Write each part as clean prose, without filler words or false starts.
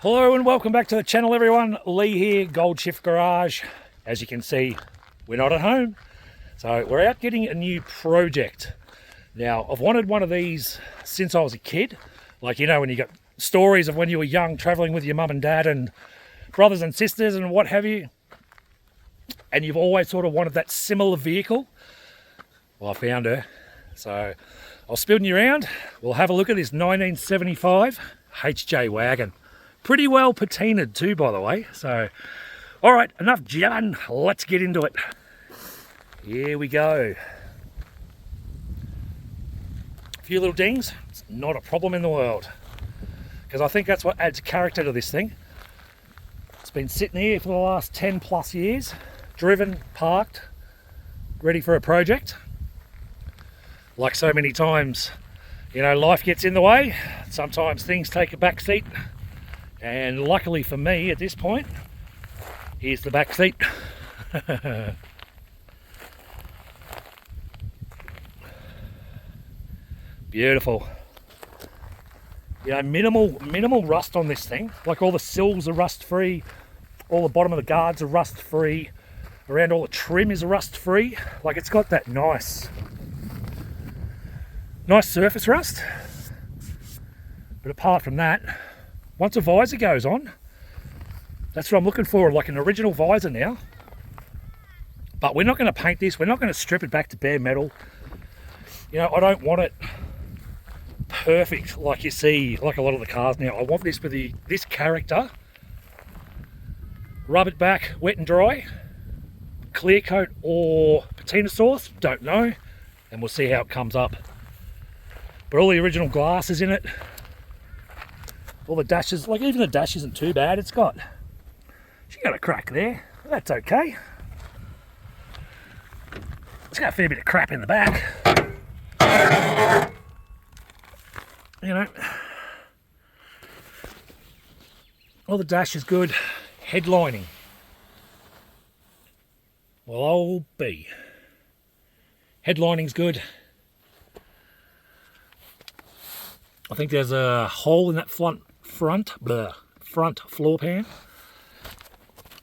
Hello and welcome back to the channel, everyone. Lee here, Gold Shift Garage. As you can see, we're not at home, so we're out getting a new project. Now, I've wanted one of these since I was a kid. Like, you know, when you got stories of when you were young, traveling with your mum and dad and brothers and sisters and what have you, and you've always sort of wanted that similar vehicle. Well, I found her. So I'll spin you around. We'll have a look at this 1975 HJ Wagon. Pretty well patinaed too, by the way. So, all right, enough jabbing. Let's get into it. Here we go. A few little dings. It's not a problem in the world, because I think that's what adds character to this thing. It's been sitting here for the last 10 plus years, driven, parked, ready for a project. Like so many times, you know, life gets in the way. Sometimes things take a back seat. And luckily for me at this point, here's the back seat. Beautiful. You know, minimal rust on this thing. Like, all the sills are rust free, all the bottom of the guards are rust free, around all the trim is rust free. Like, it's got that nice surface rust. But apart from that, once a visor goes on, that's what I'm looking for, like an original visor now. But we're not going to paint this, we're not going to strip it back to bare metal. You know, I don't want it perfect like you see, like a lot of the cars now. I want this with this character. Rub it back wet and dry, clear coat or patina sauce, don't know, and we'll see how it comes up. But all the original glass is in it. All the dashes, like even the dash isn't too bad. She got a crack there. That's okay. It's got a fair bit of crap in the back. You know, all the dash is good. Headlining, well, I'll be. Headlining's good. I think there's a hole in that front floor pan.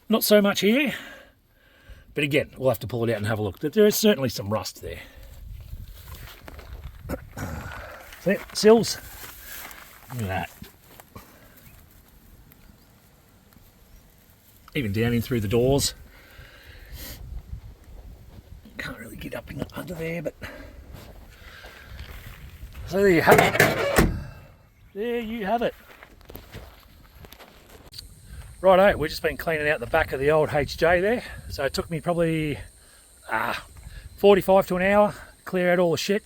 Not so much here, but again, we'll have to pull it out and have a look. There is certainly some rust there. See, sills. Look at that. Even down in through the doors. Can't really get up in under there, but so there you have it. There you have it. Righto, we've just been cleaning out the back of the old HJ there. So it took me probably 45 to an hour to clear out all the shit.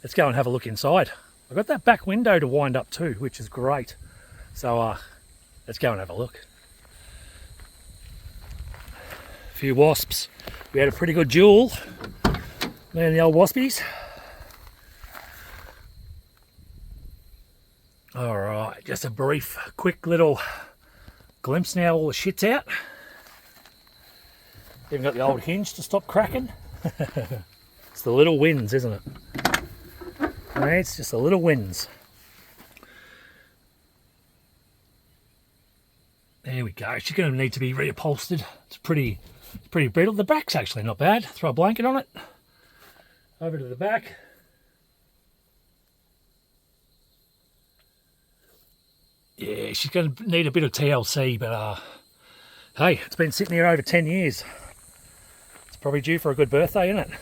Let's go and have a look inside. I've got that back window to wind up too, which is great. So let's go and have a look. A few wasps. We had a pretty good duel. Me and the old waspies. Alright, just a brief, quick little glimpse now. All the shit's out. Even got the old hinge to stop cracking. It's the little wins, isn't it? Right, it's just the little wins. There we go. She's going to need to be reupholstered. It's pretty brittle. The back's actually not bad. Throw a blanket on it. Over to the back. Yeah, she's going to need a bit of TLC, but hey, it's been sitting here over 10 years. It's probably due for a good birthday, isn't it?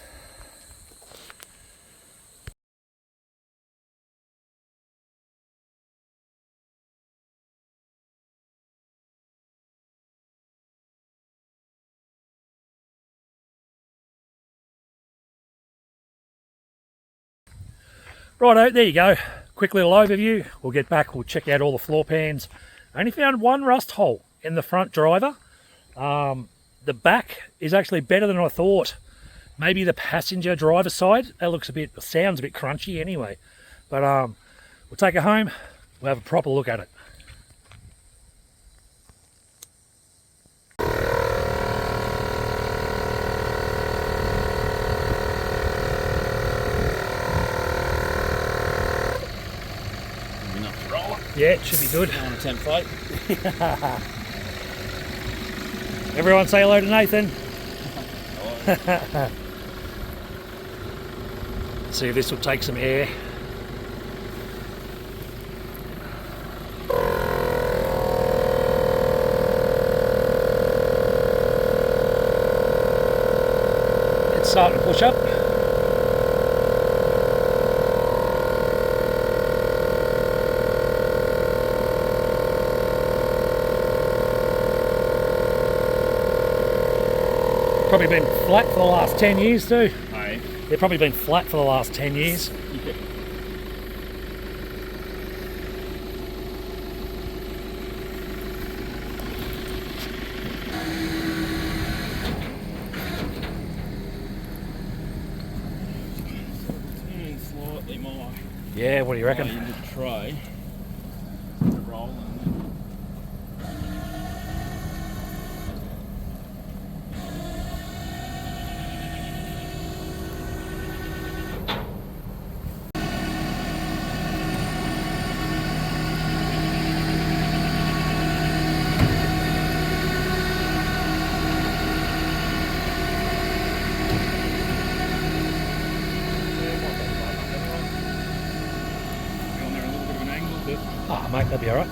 Righto, there you go. Quick little overview. We'll get back, we'll check out all the floor pans. I only found one rust hole in the front driver. The back is actually better than I thought. Maybe the passenger driver side, that sounds a bit crunchy anyway. But we'll take it home, we'll have a proper look at it. Yeah, it should be good. On a 10 plate. Everyone say hello to Nathan. See if this will take some air. It's starting to push up. Probably been flat for the last 10 years too. Aye. They've probably been flat for the last 10 years. Yeah. Slightly more. Yeah, what do you reckon? In the tray. Rolling. Ah, mate, that'll be alright.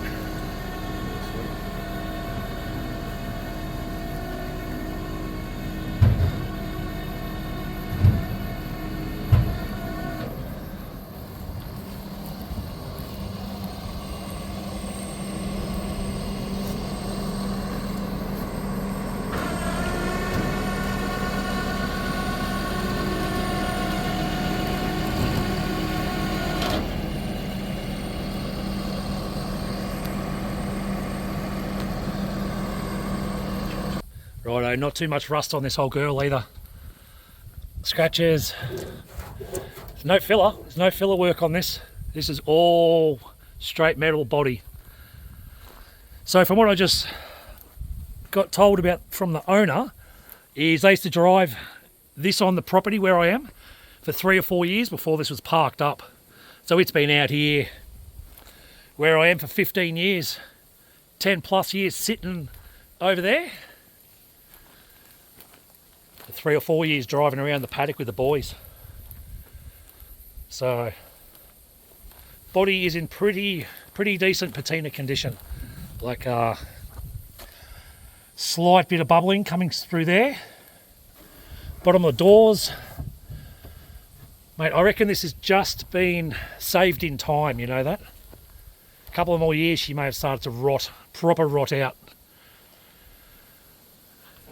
Righto, not too much rust on this whole girl either. Scratches. There's no filler. There's no filler work on this. This is all straight metal body. So from what I just got told about from the owner, is they used to drive this on the property where I am for 3 or 4 years before this was parked up. So it's been out here where I am for 15 years, 10 plus years sitting over there. 3 or 4 years driving around the paddock with the boys. So body is in pretty decent patina condition. Like a slight bit of bubbling coming through there. Bottom of the doors. Mate, I reckon this has just been saved in time, you know that? A couple of more years she may have started to rot, proper rot out.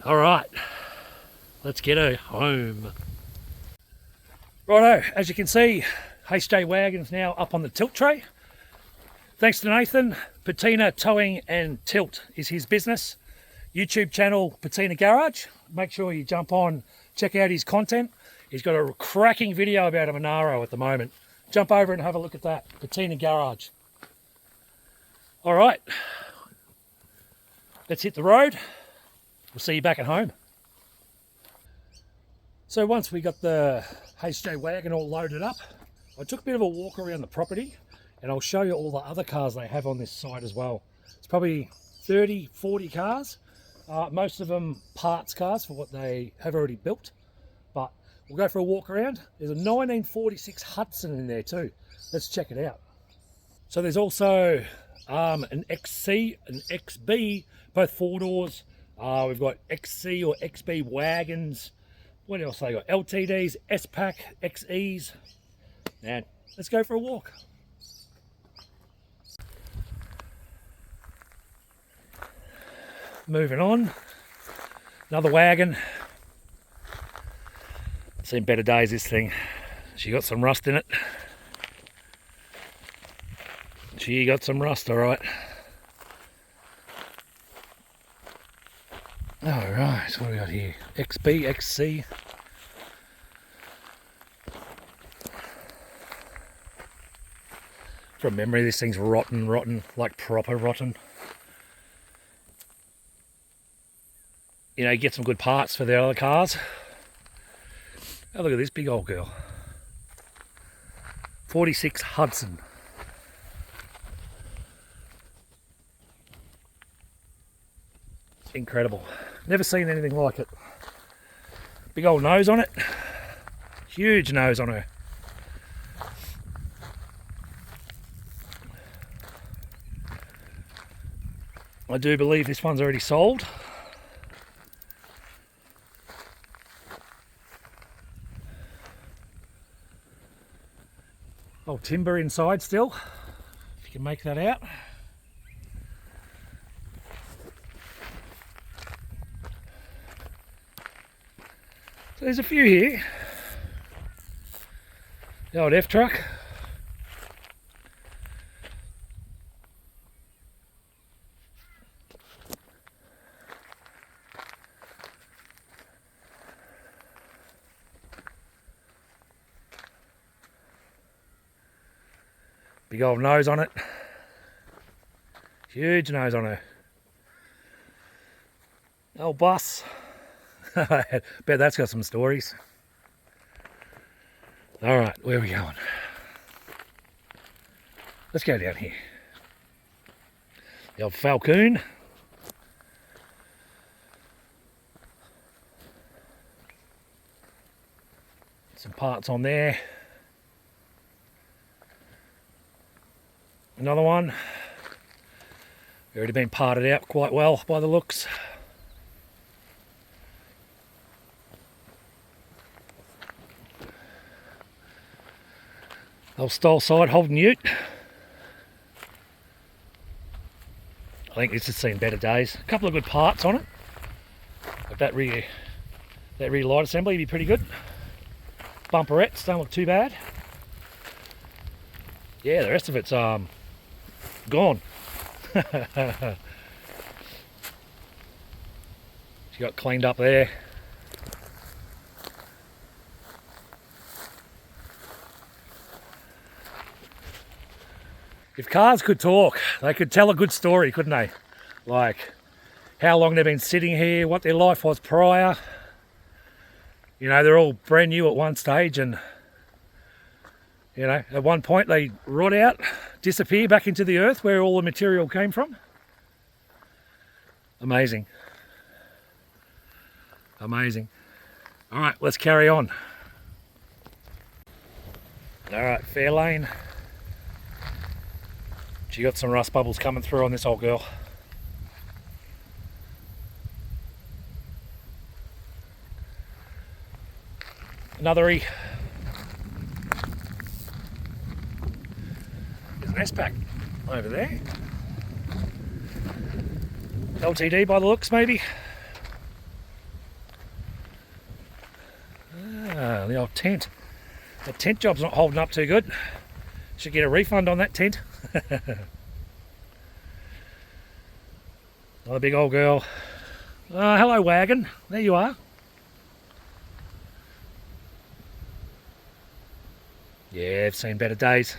Alright. Let's get her home. Righto, as you can see, HJ Wagon's now up on the tilt tray. Thanks to Nathan, Patina Towing and Tilt is his business. YouTube channel, Patina Garage. Make sure you jump on, check out his content. He's got a cracking video about a Monaro at the moment. Jump over and have a look at that, Patina Garage. All right, let's hit the road. We'll see you back at home. So once we got the HJ Wagon all loaded up, I took a bit of a walk around the property and I'll show you all the other cars they have on this site as well. It's probably 30, 40 cars, most of them parts cars for what they have already built, but we'll go for a walk around. There's a 1946 Hudson in there too. Let's check it out. So there's also an XC, an XB, both 4 doors. We've got XC or XB wagons. What else they got? LTDs, S-Pack, XEs. And let's go for a walk. Moving on. Another wagon. Seen better days, this thing. She got some rust in it. She got some rust, all right. All right, so what do we got here? XB, XC. From memory, this thing's rotten, like proper rotten. You know, get some good parts for the other cars. Oh, look at this big old girl. 46 Hudson. incredible. Never seen anything like it. Big old nose on it. Huge nose on her. I do believe this one's already sold. Old timber inside still, if you can make that out. So there's a few here. The old F-truck. Big old nose on it. Huge nose on her. Old bus. Bet that's got some stories. Alright, where are we going? Let's go down here. The old Falcon. Some parts on there. Another one. Already been parted out quite well by the looks. Old style side holding ute. I think this has seen better days. A couple of good parts on it. Like that rear light assembly would be pretty good. Bumperettes don't look too bad. Yeah, the rest of it's gone. She got cleaned up there. If cars could talk, they could tell a good story, couldn't they? Like how long they've been sitting here, what their life was prior. You know, they're all brand new at one stage, and you know, at one point they rot out, disappear back into the earth where all the material came from. Amazing. Amazing. All right, let's carry on. All right, fair lane. She got some rust bubbles coming through on this old girl. Another E. There's an S-Pack over there. LTD by the looks, maybe. Ah, the old tent. The tent job's not holding up too good. Should get a refund on that tent. Another big old girl. Hello wagon, there you are. Yeah, I've seen better days.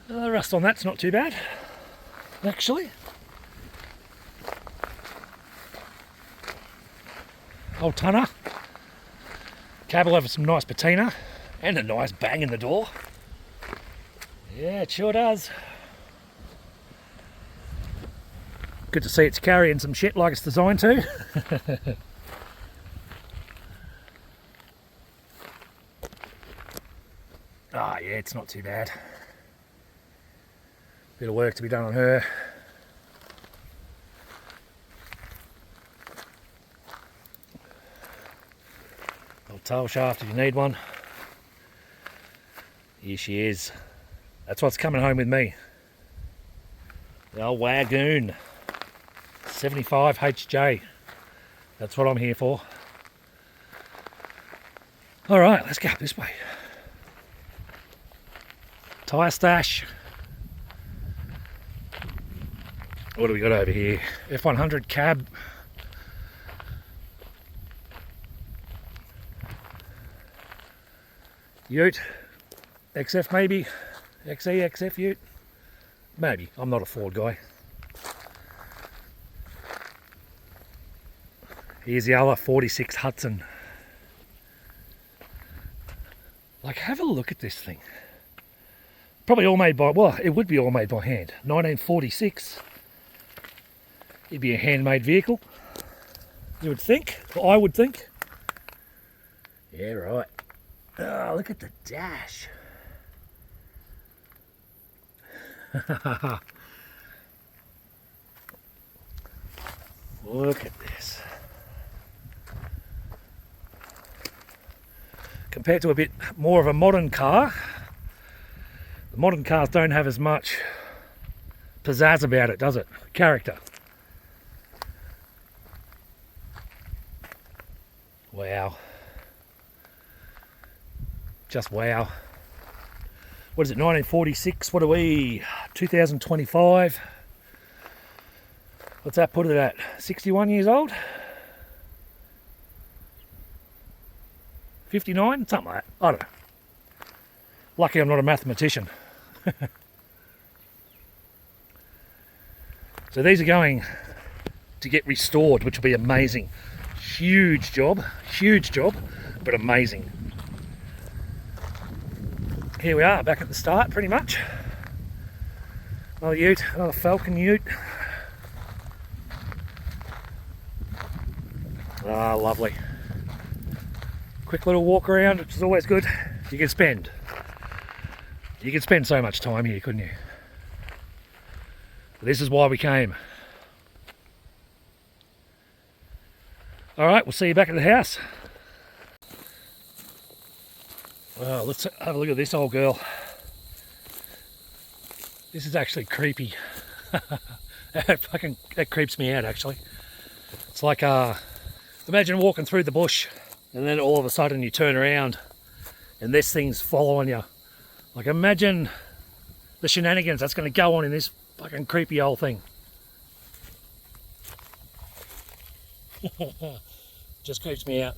The rust on that's not too bad, actually. Old tonner. Cab will have some nice patina and a nice bang in the door. Yeah, it sure does. Good to see it's carrying some shit like it's designed to. Ah, yeah, it's not too bad. Bit of work to be done on her. Old tail shaft if you need one. Here she is. That's what's coming home with me. The old Wagoon 75 HJ. That's what I'm here for. Alright, let's go up this way. Tyre stash. What do we got over here? F100 cab. Ute. XF maybe. XE, XF ute. Maybe. I'm not a Ford guy. Here's the other 46 Hudson. Like, have a look at this thing. Probably all made by, well, it would be all made by hand. 1946. It'd be a handmade vehicle, you would think, or I would think. Yeah, right. Oh, look at the dash. Look at this. Compared to a bit more of a modern car, the modern cars don't have as much pizzazz about it, does it? Character. Wow. Just wow. What is it, 1946? What are we? 2025. What's that put it at? 61 years old? 59? Something like that. I don't know. Lucky I'm not a mathematician. So these are going to get restored, which will be amazing. Huge job, but amazing. Here we are, back at the start, pretty much. Another ute, another Falcon ute. Ah, lovely. Quick little walk around, which is always good. You can spend so much time here, couldn't you? This is why we came. All right, we'll see you back at the house. Well, let's have a look at this old girl. This is actually creepy. That creeps me out, actually. It's like, imagine walking through the bush and then all of a sudden you turn around and this thing's following you. Like, imagine the shenanigans that's going to go on in this fucking creepy old thing. Just creeps me out.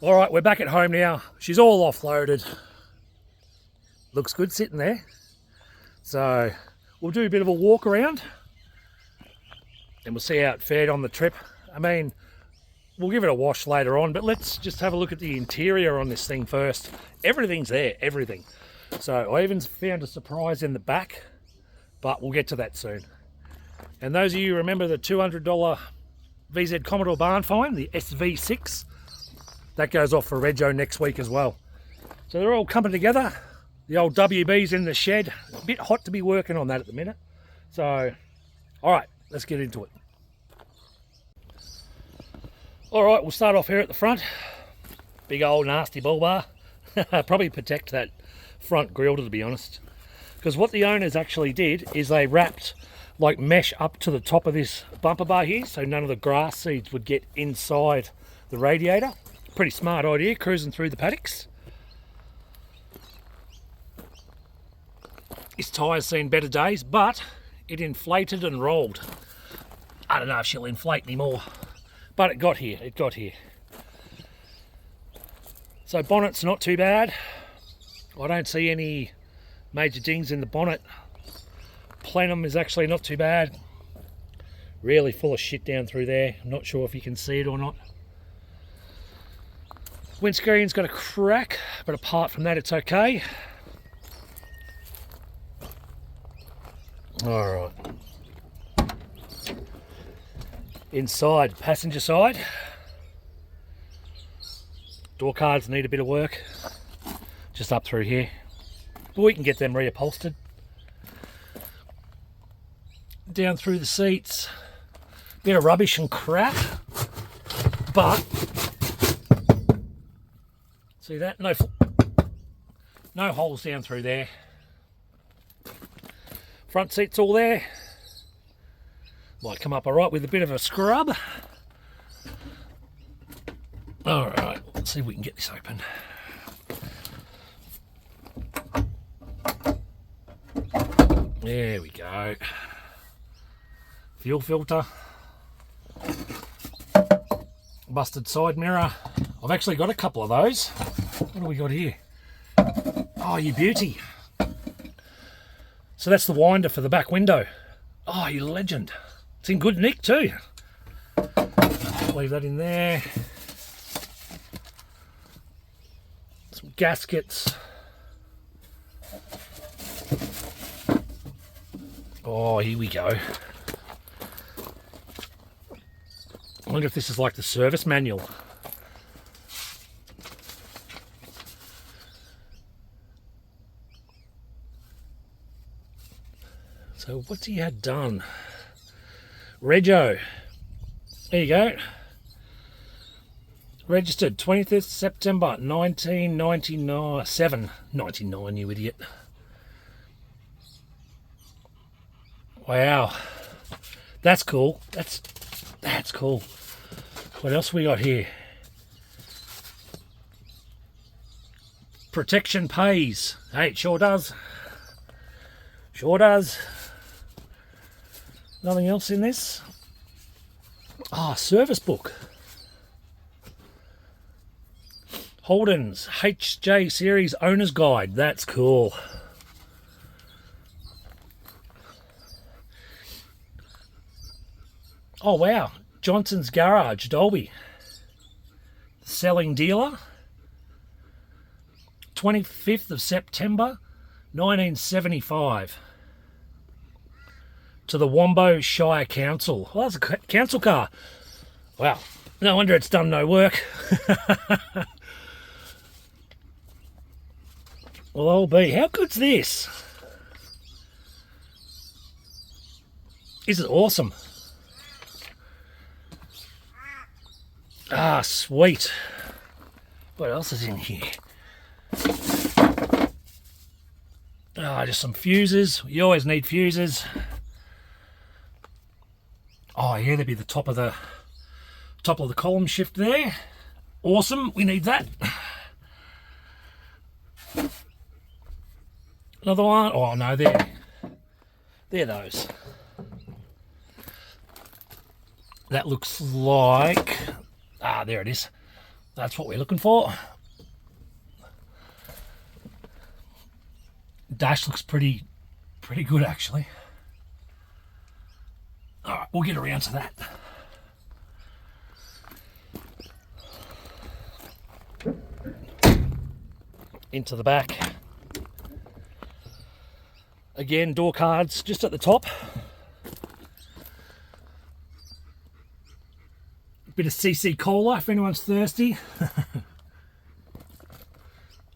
All right, we're back at home now. She's all offloaded. Looks good sitting there. So we'll do a bit of a walk around and we'll see how it fared on the trip. I mean, we'll give it a wash later on, but let's just have a look at the interior on this thing first. Everything's there, everything. So I even found a surprise in the back, but we'll get to that soon. And those of you who remember the $200 VZ Commodore barn find, the SV6, that goes off for Rego next week as well. So they're all coming together. The old WB's in the shed. A bit hot to be working on that at the minute. So, all right, let's get into it. All right, we'll start off here at the front. Big old nasty bull bar. Probably protect that front grille, to be honest. Because what the owners actually did is they wrapped like mesh up to the top of this bumper bar here, so none of the grass seeds would get inside the radiator. Pretty smart idea, cruising through the paddocks. This tyre's seen better days, but it inflated and rolled. I don't know if she'll inflate anymore, but it got here, So bonnet's not too bad. I don't see any major dings in the bonnet. Plenum is actually not too bad. Really full of shit down through there. I'm not sure if you can see it or not. Windscreen's got a crack, but apart from that, it's okay. All right. Inside, passenger side. Door cards need a bit of work. Just up through here. But we can get them reupholstered. Down through the seats. Bit of rubbish and crap. But see that? No holes down through there. Front seat's all there. Might come up all right with a bit of a scrub. All right, let's see if we can get this open. There we go. Fuel filter. Busted side mirror. I've actually got a couple of those. What do we got here? Oh, you beauty. So that's the winder for the back window. Oh, you legend. It's in good nick too. Leave that in there. gaskets. Oh, here we go. I wonder if this is like the service manual. So what's he had done? Rego. There you go. Registered 20th September 1997. 99, you idiot. Wow. That's cool. That's cool. What else we got here? Protection pays. Hey, it sure does. Sure does. Nothing else in this? Ah, service book. Holden's HJ Series Owner's Guide. That's cool. Oh, wow. Johnson's Garage, Dolby. Selling dealer. 25th of September, 1975. To the Wombo Shire Council. Well, that's a council car. Wow. No wonder it's done no work. Well, I'll be. How good's this? Is it awesome? Ah, sweet. What else is in here? Ah, just some fuses. You always need fuses. Oh yeah, there'd be the top of the column shift there. Awesome, we need that. Another one. Oh no, they're those. That looks like, there it is. That's what we're looking for. Dash looks pretty good actually. All right, we'll get around to that. Into the back. Again, door cards just at the top. Bit of CC Cola if anyone's thirsty.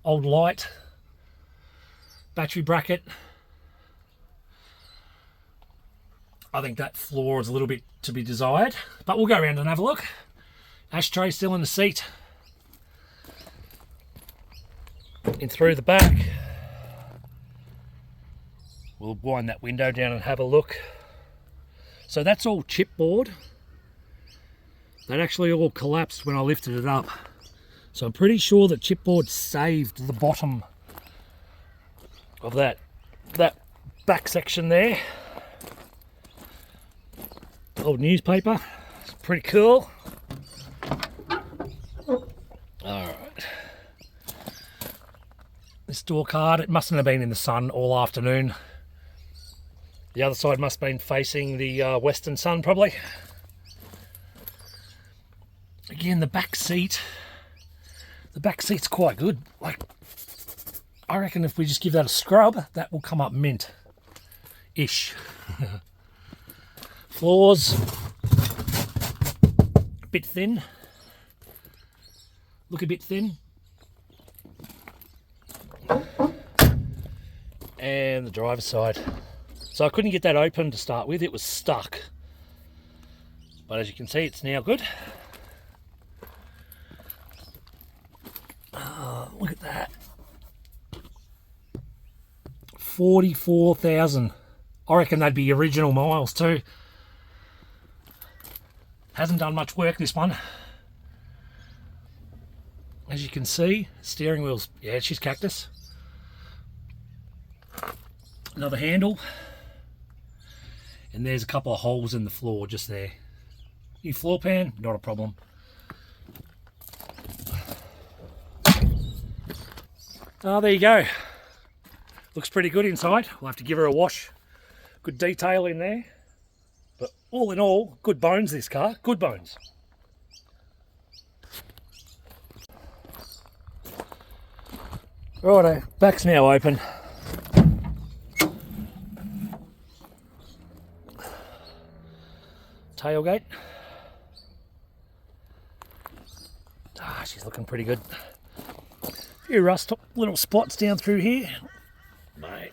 Old light. Battery bracket. I think that floor is a little bit to be desired, but we'll go around and have a look. Ashtray still in the seat. In through the back. We'll wind that window down and have a look. So that's all chipboard. That actually all collapsed when I lifted it up. So I'm pretty sure that chipboard saved the bottom of that back section there. Old newspaper. It's pretty cool. Alright. This door card, it mustn't have been in the sun all afternoon. The other side must have been facing the western sun probably. Again, the back seat's quite good. Like, I reckon if we just give that a scrub, that will come up mint-ish. Floors, a bit thin. Look a bit thin. And the driver's side. So I couldn't get that open to start with, it was stuck. But as you can see, it's now good. Look at that. 44,000. I reckon that'd be original miles too. Hasn't done much work, this one. As you can see, steering wheel's, yeah, she's cactus. Another handle. And there's a couple of holes in the floor just there. New floor pan, not a problem. Oh, there you go. Looks pretty good inside. We'll have to give her a wash. Good detail in there. But all in all, good bones this car. Good bones. Righto, back's now open. Tailgate. Ah, she's looking pretty good. A few rust little spots down through here. Mate,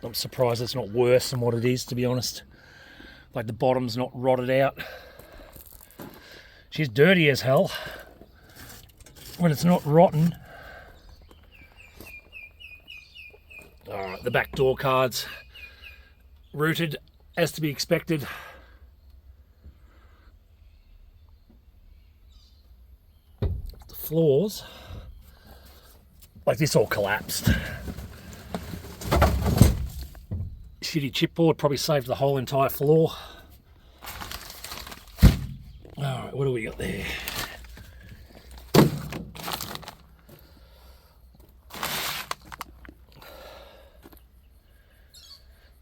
I'm surprised it's not worse than what it is, to be honest. Like the bottom's not rotted out. She's dirty as hell when it's not rotten. Alright, the back door cards rooted as to be expected. The floors, like this, all collapsed. Shitty chipboard probably saved the whole entire floor. Alright, what do we got there?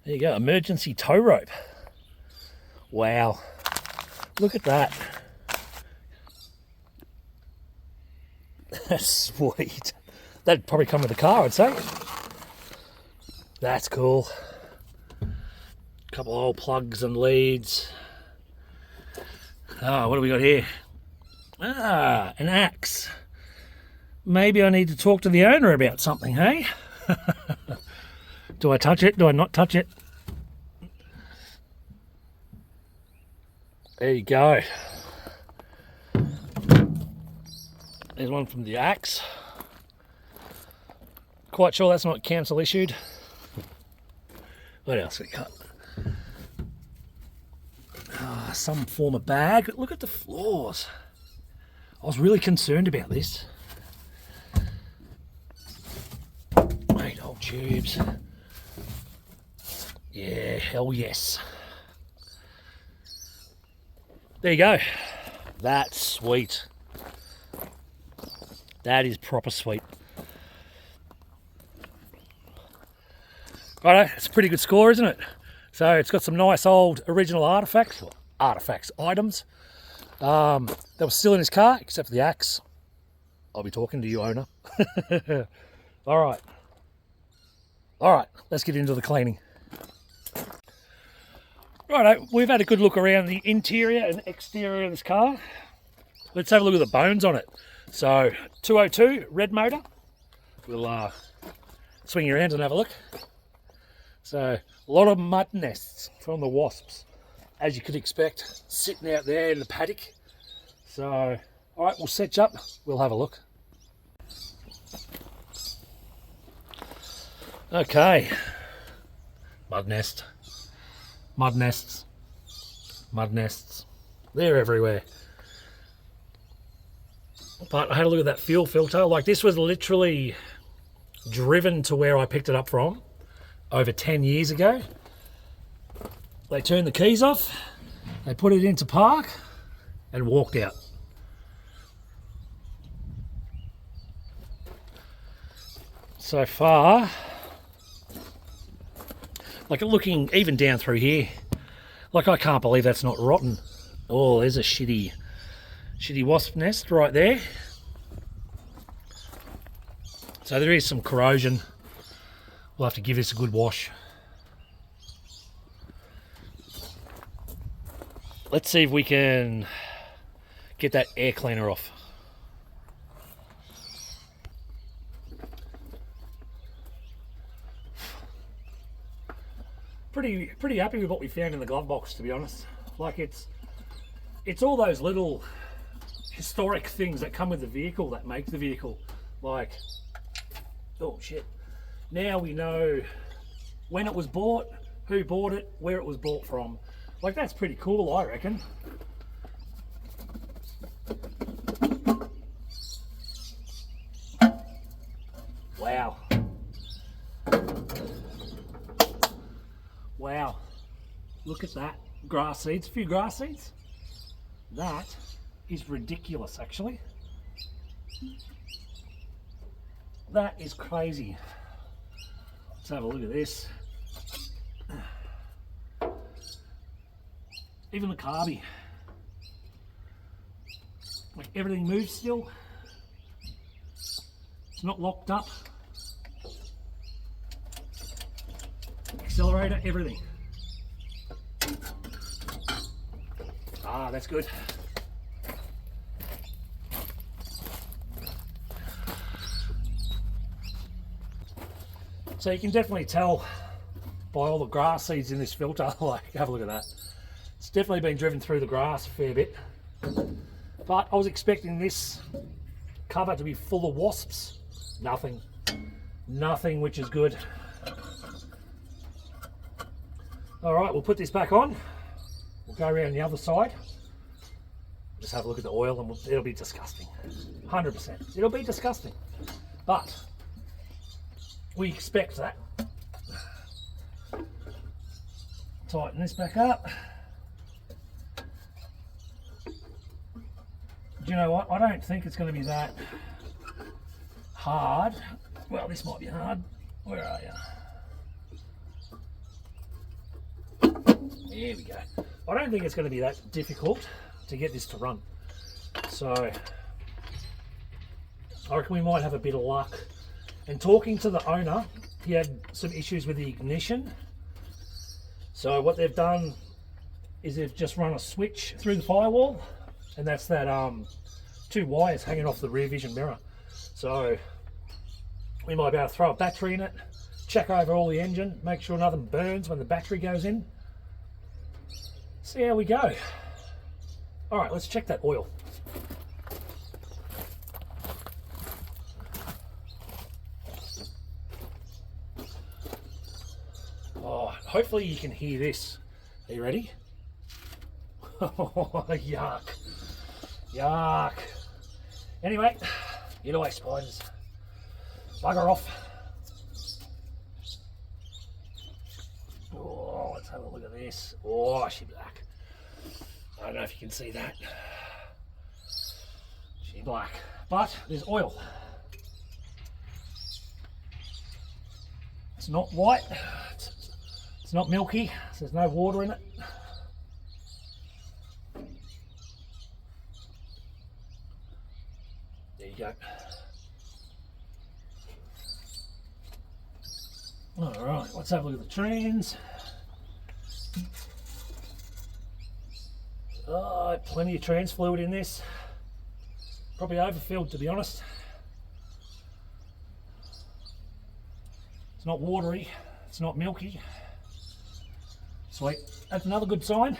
There you go, emergency tow rope. Wow, look at that. That's sweet. That'd probably come with the car, I'd say. That's cool. Couple of old plugs and leads. Oh, what do we got here? Ah, an axe. Maybe I need to talk to the owner about something, hey? Do I touch it? Do I not touch it? There you go. There's one from the axe. Quite sure that's not council issued. What else we got? Some form of bag. Look at the floors. I was really concerned about this. 8 old tubes. Yeah, hell yes. There you go. That's sweet. That is proper sweet. Righto, it's a pretty good score, isn't it? So it's got some nice old original items that was still in his car, except for the axe. I'll be talking to you, owner. All right, let's get into the cleaning. Righto, we've had a good look around the interior and exterior of this car. Let's have a look at the bones on it. So 202 red motor. We'll swing you around and have a look. So a lot of mud nests from the wasps, as you could expect, sitting out there in the paddock. So, all right, we'll set you up. We'll have a look. Okay. Mud nest. Mud nests. Mud nests. They're everywhere. But I had a look at that fuel filter. Like, this was literally driven to where I picked it up from over 10 years ago. They turned the keys off, they put it into park and walked out. So far, like looking even down through here, like I can't believe that's not rotten. Oh, there's a shitty wasp nest right there. So there is some corrosion. We'll have to give this a good wash. Let's see if we can get that air cleaner off. Pretty happy with what we found in the glove box, to be honest. Like it's all those little historic things that come with the vehicle that make the vehicle. Like, oh shit. Now we know when it was bought, who bought it, where it was bought from. Like, that's pretty cool, I reckon. Wow. Wow. Look at that. Grass seeds, a few grass seeds. That is ridiculous, actually. That is crazy. Let's have a look at this. Even the carby. Like, everything moves still. It's not locked up. accelerator, everything. Ah, that's good. So you can definitely tell by all the grass seeds in this filter. Like, have a look at that. It's definitely been driven through the grass a fair bit. But I was expecting this cover to be full of wasps. Nothing. Nothing, which is good. All right, we'll put this back on. We'll go around the other side. Just have a look at the oil and it'll be disgusting. 100%. It'll be disgusting. But we expect that. Tighten this back up. Do you know what? I don't think it's going to be that hard. Well, this might be hard. Where are you? There we go. I don't think it's going to be that difficult to get this to run. So I reckon we might have a bit of luck. And talking to the owner, he had some issues with the ignition. So what they've done is they've just run a switch through the firewall, and that's that 2 wires hanging off the rear vision mirror. So we might be able to throw a battery in it, check over all the engine, make sure nothing burns when the battery goes in. See how we go. All right, let's check that oil. Oh, hopefully you can hear this. Are you ready? Oh, yuck. Yuck. Anyway, get away, spiders. Bugger off. Oh, let's have a look at this. Oh, she's black. I don't know if you can see that. She's black. But there's oil. It's not white. It's not milky. So there's no water in it. There you go. All right, let's have a look at the trans. Oh, plenty of trans fluid in this. Probably overfilled, to be honest. It's not watery. It's not milky. Sweet. That's another good sign.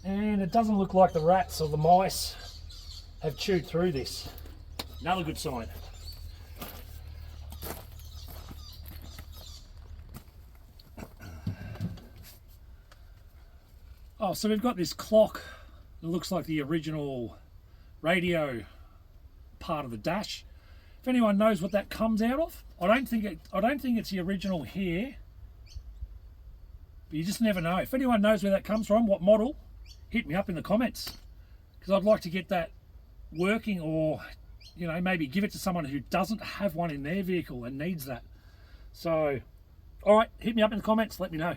And it doesn't look like the rats or the mice have chewed through this. Another good sign. Oh, so we've got this clock that looks like the original radio part of the dash. If anyone knows what that comes out of, I don't think it's the original here. But you just never know. If anyone knows where that comes from, what model, hit me up in the comments, because I'd like to get that working, or you know, maybe give it to someone who doesn't have one in their vehicle and needs that. So, all right, hit me up in the comments. Let me know.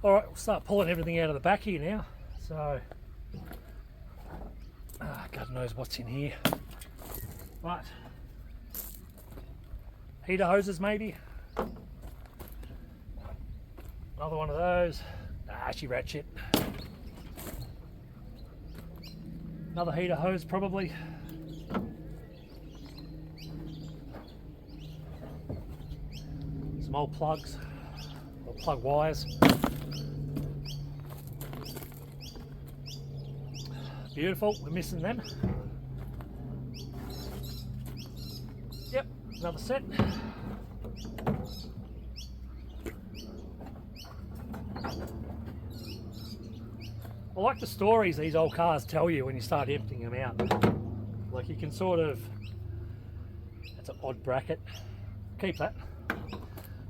Alright, we'll start pulling everything out of the back here now. So, God knows what's in here. But, heater hoses maybe. Another one of those. She ratchet. Another heater hose probably. Some old plugs, or plug wires. Beautiful, we're missing them. Yep, another set. I like the stories these old cars tell you when you start emptying them out. Like you can sort of, that's an odd bracket, keep that.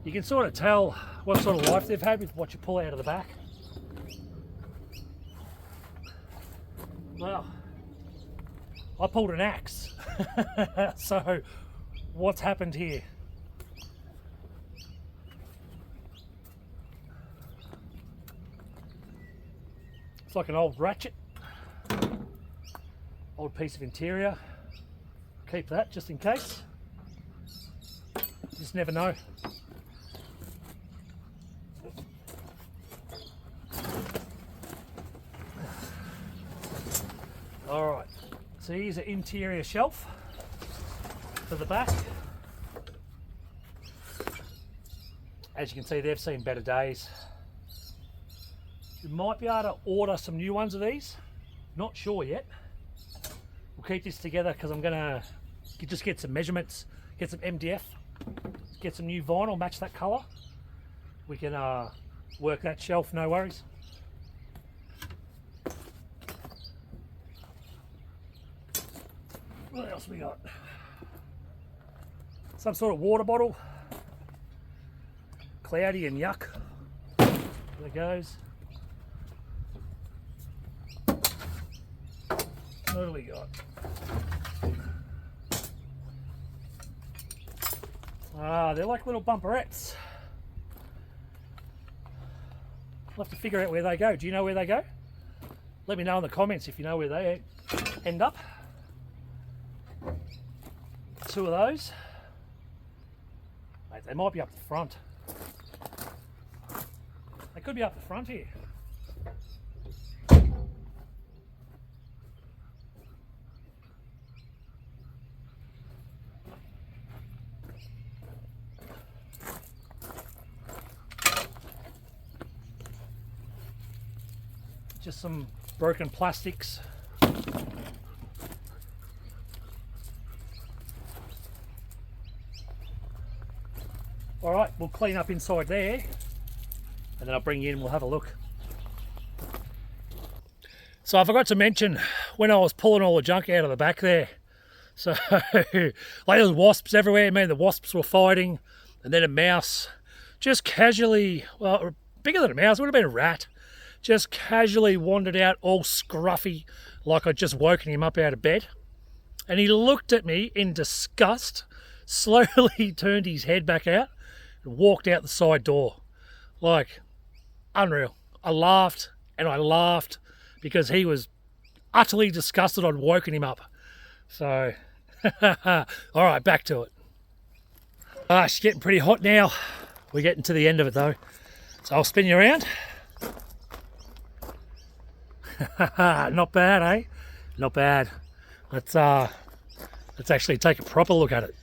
You can sort of tell what sort of life they've had with what you pull out of the back. Well, I pulled an axe. So what's happened here? It's like an old ratchet, old piece of interior. Keep that just in case. You just never know. Alright, so here's an interior shelf for the back. As you can see, they've seen better days. You might be able to order some new ones of these. Not sure yet. We'll keep this together because I'm going to just get some measurements, get some MDF, get some new vinyl, match that colour. We can work that shelf, no worries. What else we got? Some sort of water bottle. Cloudy and yuck. There it goes. What do we got? They're like little bumperettes. We'll have to figure out where they go. Do you know where they go? Let me know in the comments if you know where they end up. Two of those. Mate, they might be up the front. They could be up the front here. Just some broken plastics. All right, we'll clean up inside there and then I'll bring you in and we'll have a look. So I forgot to mention when I was pulling all the junk out of the back there. So like there was wasps everywhere. Man, the wasps were fighting, and then a mouse just casually, well, bigger than a mouse, it would have been a rat, just casually wandered out all scruffy like I'd just woken him up out of bed. And he looked at me in disgust, slowly turned his head back out and walked out the side door. Like, unreal. I laughed and I laughed because he was utterly disgusted I'd woken him up. So, all right, back to it. It's getting pretty hot now. We're getting to the end of it though. So I'll spin you around. Not bad, eh? Not bad. Let's actually take a proper look at it.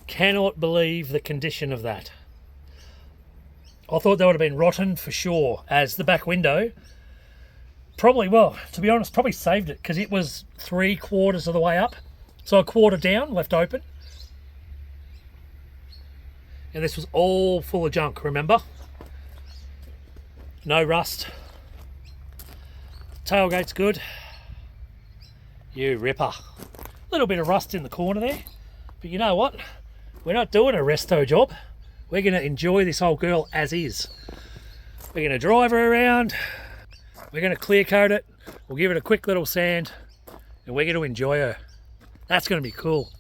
Cannot believe the condition of that. I thought that would have been rotten for sure, as the back window probably, well, to be honest, probably saved it because it was 3/4 of the way up. So a quarter down, left open. And this was all full of junk, remember? No rust. Tailgate's good. You ripper. A little bit of rust in the corner there. But you know what? We're not doing a resto job. We're going to enjoy this old girl as is. We're going to drive her around. We're going to clear coat it. We'll give it a quick little sand. And we're going to enjoy her. That's going to be cool.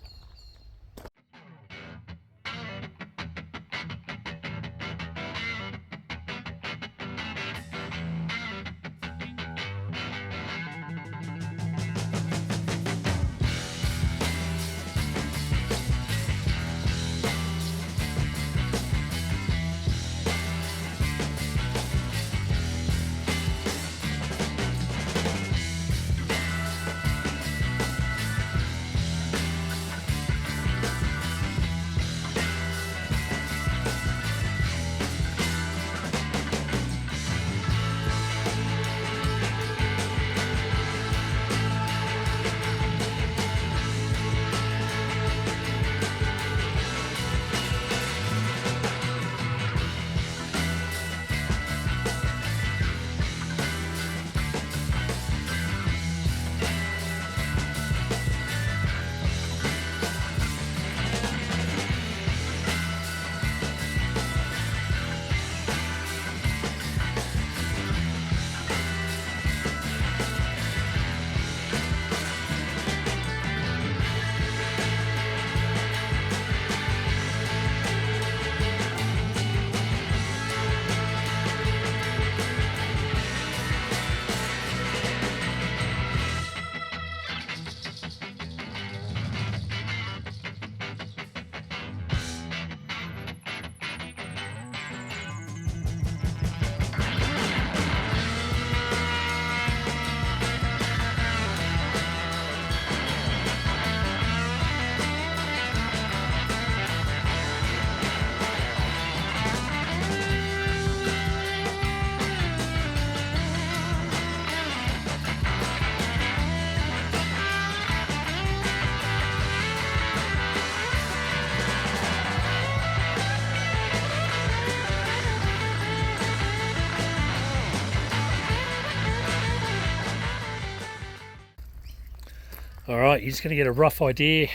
All right, you're just going to get a rough idea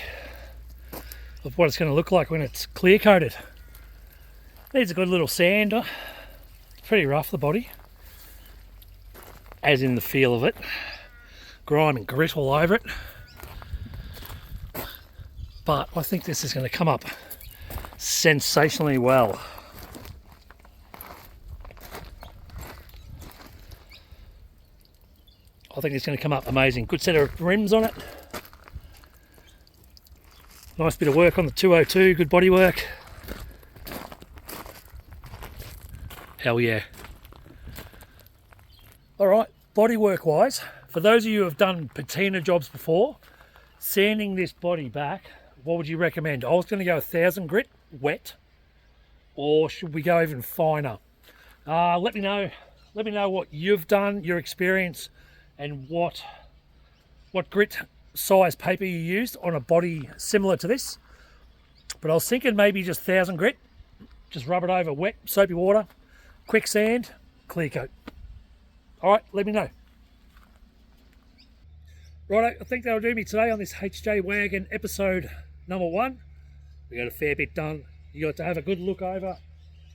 of what it's going to look like when it's clear coated. Needs a good little sander. It's pretty rough, the body, as in the feel of it. Grime and grit all over it. But I think this is going to come up sensationally well. I think it's going to come up amazing. Good set of rims on it. Nice bit of work on the 202, good body work. Hell yeah. Alright, bodywork wise, for those of you who have done patina jobs before, sanding this body back, what would you recommend? I was going to go 1000 grit, wet, or should we go even finer? Let me know what you've done, your experience, and what grit size paper you used on a body similar to this. But I was thinking maybe just 1000 grit, just rub it over wet, soapy water, quick sand, clear coat. All right, let me know. Right, I think that'll do me today on this HJ Wagon episode number 1. We got a fair bit done. You got to have a good look over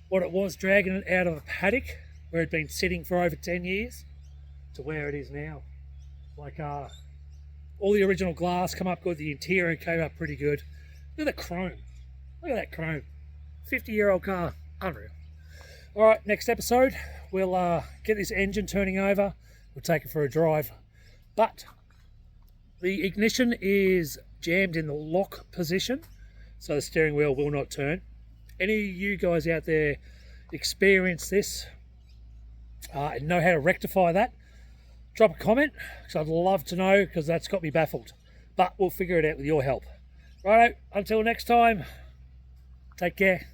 what it was dragging it out of a paddock where it'd been sitting for over 10 years to where it is now. Like all the original glass come up good, the interior came up pretty good. Look at the chrome. Look at that chrome. 50-year-old car, unreal. All right, next episode, we'll get this engine turning over. We'll take it for a drive. But the ignition is jammed in the lock position, so the steering wheel will not turn. Any of you guys out there experience this and know how to rectify that, drop a comment, because I'd love to know, because that's got me baffled. But we'll figure it out with your help. Righto, until next time, take care.